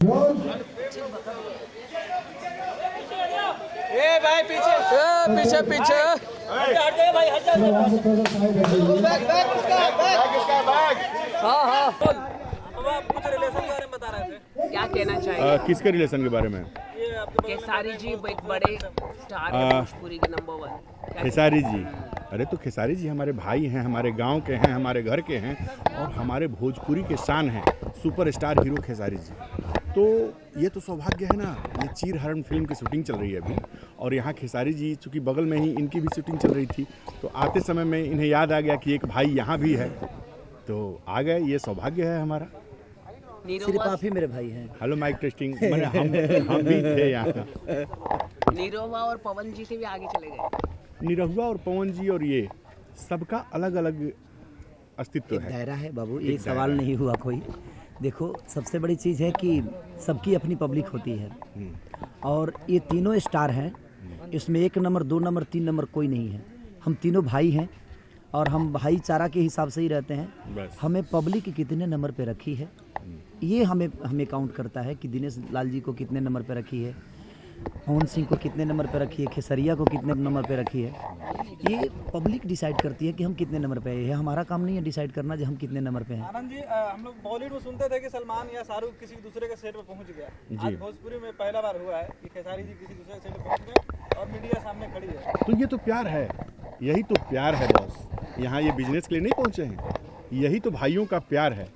ए भाई पीछे पीछे पीछे हट जाओ भाई हट जाओ बैग हाँ हाँ अब आप कुछ रिलेशन के बारे में बता रहे थे क्या कहना चाहिए किसके रिलेशन के बारे में? ये आपके खेसारी जी एक बड़े स्टार है भोजपुरी के नंबर 1। खेसारी जी, अरे तो खेसारी जी हमारे भाई हैं, हमारे गांव के हैं, हमारे घर के हैं और हमारे भोजपुरी के शान हैं, सुपरस्टार हीरो खेसारी जी। तो ये तो सौभाग्य है ना, ये चीर हरण फिल्म की शूटिंग चल रही है अभी और यहाँ खेसारी जी चूँकि बगल में ही इनकी भी शूटिंग चल रही थी, तो आते समय में इन्हें याद आ गया कि एक भाई यहाँ भी है, तो आ गए। ये सौभाग्य है हमारा। सिर्फ आप ही मेरे भाई हैं। हेलो माइक टेस्टिंग, मैंने हम भी थे यहाँ। निरहुआ और पवन जी से भी आगे चले गए। निरहुआ और पवन जी और ये सबका अलग अलग अस्तित्व है, दायरा है बाबू, ये सवाल नहीं हुआ कोई। देखो सबसे बड़ी चीज़ है कि सबकी अपनी पब्लिक होती है और ये तीनों स्टार हैं, इसमें 1 नंबर 2 नंबर 3 नंबर कोई नहीं है। हम तीनों भाई हैं और हम भाईचारा के हिसाब से ही रहते हैं। हमें पब्लिक कितने नंबर पे रखी है ये हमें काउंट करता है कि दिनेश लाल जी को कितने नंबर पे रखी है, पवन सिंह को कितने नंबर पे रखी है, खेसरिया को कितने नंबर पे रखी है। ये पब्लिक डिसाइड करती है कि हम कितने नंबर पे हैं। ये हमारा काम नहीं है डिसाइड करना जो हम कितने नंबर पे हैं। आनंद जी, हम लोग बॉलीवुड में सुनते थे कि सलमान या शाहरुख किसी दूसरे के सेट पे पहुंच गया। आज भोजपुरी में पहला बार हुआ है कि खेसारी जी किसी दूसरे के सेट पे पहुंच गए और मीडिया सामने खड़ी है। तो ये तो प्यार है, यही तो प्यार है बॉस। यहाँ ये बिजनेस के लिए नहीं पहुँचे हैं, यही तो भाइयों का प्यार है।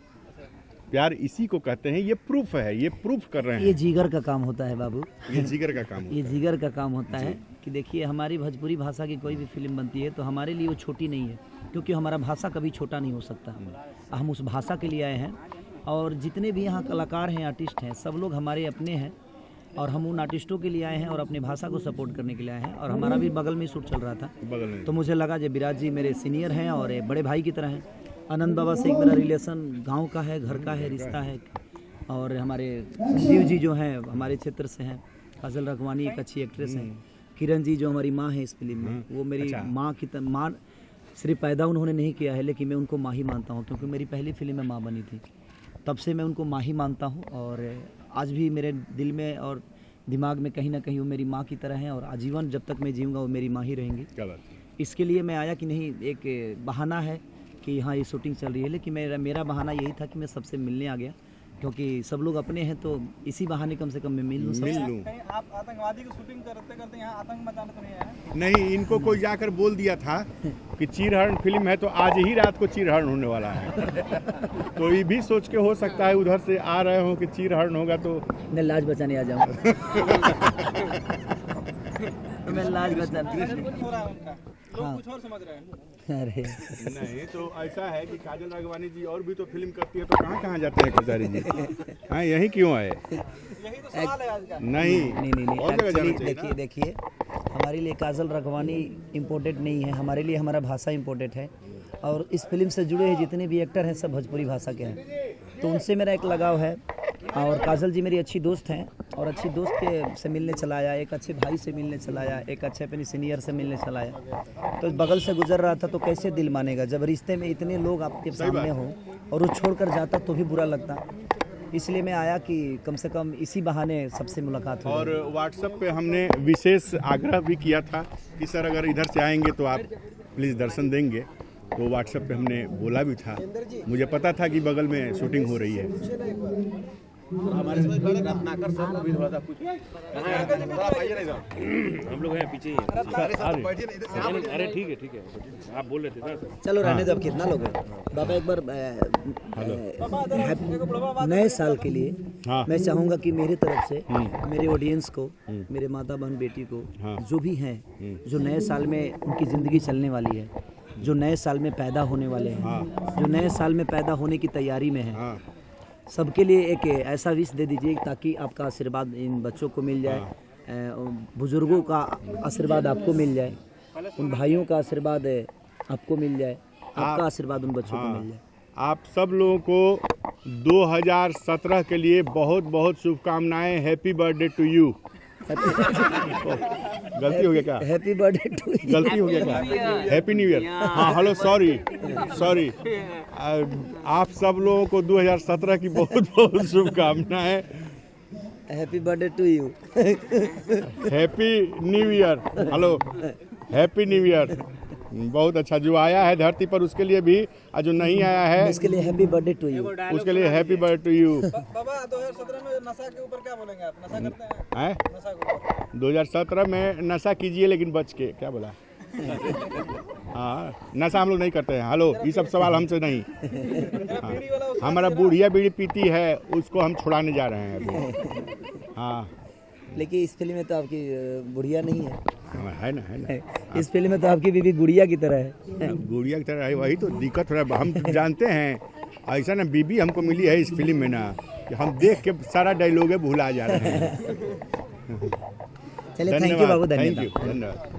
प्यार इसी को कहते हैं, ये प्रूफ है, ये प्रूफ कर रहे हैं। ये जिगर का काम होता है बाबू, ये जिगर का काम होता ये जिगर का काम होता है कि देखिए हमारी भोजपुरी भाषा की कोई भी फिल्म बनती है तो हमारे लिए वो छोटी नहीं है, क्योंकि हमारा भाषा कभी छोटा नहीं हो सकता। हम उस भाषा के लिए आए हैं और जितने भी यहाँ कलाकार हैं, आर्टिस्ट हैं, सब लोग हमारे अपने हैं और हम उन आर्टिस्टों के लिए आए हैं और अपने भाषा को सपोर्ट करने के लिए आए हैं। और हमारा भी बगल में शूट चल रहा था, बगल में। तो मुझे लगा जब विराज जी मेरे सीनियर हैं और बड़े भाई की तरह हैं, आनंद बाबा से एक मेरा रिलेशन गांव का है, घर का है, रिश्ता है। और हमारे संजीव जी जो हैं हमारे क्षेत्र से हैं, काजल रखवानी एक अच्छी एक्ट्रेस हैं, किरण जी जो हमारी माँ है इस फिल्म में, वो मेरी माँ की माँ सिर्फ पैदा उन्होंने नहीं किया है लेकिन मैं उनको माँ ही मानता हूँ, क्योंकि मेरी पहली फिल्म में माँ बनी थी, तब से मैं उनको माँ ही मानता हूँ। और आज भी मेरे दिल में और दिमाग में कहीं ना कहीं वो मेरी माँ की तरह हैं और आजीवन जब तक मैं जीऊँगा वो मेरी माँ ही रहेंगी। इसके लिए मैं आया कि नहीं, एक बहाना है कि हाँ ये शूटिंग चल रही है, लेकिन मेरा बहाना यही था कि मैं सबसे मिलने आ गया, क्योंकि सब लोग अपने हैं तो इसी बहाने कम से कम मैं मिल लूँ। आप आतंकवादी की शूटिंग करते करते यहाँ आतंक मचाने तो नहीं आए? नहीं, इनको कोई जाकर बोल दिया था कि चीरहरण फिल्म है तो आज ही रात को चीरहरण होने वाला है। तो ये भी सोच के हो सकता है उधर से आ रहे हो कि चीरहरण होगा तो मैं लाज बचाने आ जाऊँगा। मैं लाज बचाने लोग कुछ और समझ रहे हैं। अरे नहीं, तो ऐसा है कि काजल राघवानी जी और भी तो फिल्म करती है, तो कहाँ कहाँ जाते हैं खेसारी जी? हाँ, यही क्यों आए? यही तो सवाल है आज का। नहीं, और जगह जाना चाहिए। देखिए हमारे लिए काजल राघवानी इम्पोर्टेंट नहीं है, हमारे लिए हमारा भाषा इम्पोर्टेंट है। और इस फिल्म से जुड़े हैं जितने भी एक्टर हैं सब भोजपुरी भाषा के हैं, तो उनसे मेरा एक लगाव है। और काजल जी मेरी अच्छी दोस्त हैं और अच्छी दोस्त के से मिलने चला आया, एक अच्छे भाई से मिलने चला आया, एक अच्छे अपने सीनियर से मिलने चला आया। तो बगल से गुजर रहा था तो कैसे दिल मानेगा जब रिश्ते में इतने लोग आपके सामने हो और वो छोड़ कर जाता तो भी बुरा लगता। इसलिए मैं आया कि कम से कम इसी बहाने सबसे मुलाकात हो। और व्हाट्सएप पे हमने विशेष आग्रह भी किया था कि सर अगर इधर से आएंगे तो आप प्लीज़ दर्शन देंगे, तो व्हाट्सएप पे हमने बोला भी था। मुझे पता था कि बगल में शूटिंग हो रही है। हमारे रत्नाकर सर को भी थोड़ा सा कुछ हम लोग हैं पीछे ही। अरे ठीक है आप बोल रहे थे ना सर। चलो रहने दो, अब कितना लोग हैं बाबा। एक बार नए साल के लिए मैं चाहूँगा कि मेरी तरफ से मेरे ऑडियंस को, मेरे माता बहन बेटी को, जो भी हैं जो नए साल में उनकी ज़िंदगी चलने वाली है, जो नए साल में पैदा होने वाले हैं, जो नए साल में पैदा होने की तैयारी में हैं, सबके लिए एक ऐसा विश दे दीजिए ताकि आपका आशीर्वाद इन बच्चों को मिल जाए, बुजुर्गों का आशीर्वाद आपको मिल जाए, उन भाइयों का आशीर्वाद आपको मिल जाए, आपका आशीर्वाद उन बच्चों को मिल जाए। आप सब लोगों को 2017 के लिए बहुत बहुत शुभकामनाएं। Happy birthday to you. गलती हो गया क्या? Happy birthday to you. गलती हो गया क्या? Happy new year. हाँ हेलो, सॉरी। आप सब लोगों को 2017 की बहुत बहुत शुभकामनाएं। Happy birthday to you. Happy new year. Hello, happy new year. बहुत अच्छा, जो आया है धरती पर उसके लिए भी, और जो नहीं आया है उसके लिए हैप्पी बर्थडे टू यू। उसके लिए हैप्पी बर्थडे टू यू। बाबा 2017 में नशा के ऊपर क्या बोलेंगे आप? नशा करते हैं? नशा के ऊपर 2017 में नशा कीजिए लेकिन बच के, क्या बोला? हाँ, नशा हम लोग नहीं करते हैं। हेलो, ये सब सवाल हमसे नहीं। बीड़ी वाला उसका हमारा बुढ़िया बीड़ी पीती है, उसको हम छुड़ाने जा रहे हैं अभी। हाँ, लेकिन इस फिल्म में तो आपकी बुढ़िया नहीं है। है ना। इस फिल्म में तो आपकी बीबी गुड़िया की तरह है। गुड़िया की तरह है, वही तो दिक्कत हो रहा है। हम जानते हैं ऐसा ना, बीबी हमको मिली है इस फिल्म में ना, कि हम देख के सारा डायलॉग भुला जा रहे हैं। चलिए, थैंक यू बाबू, थैंक धन्यवाद। यू, धन्यवाद।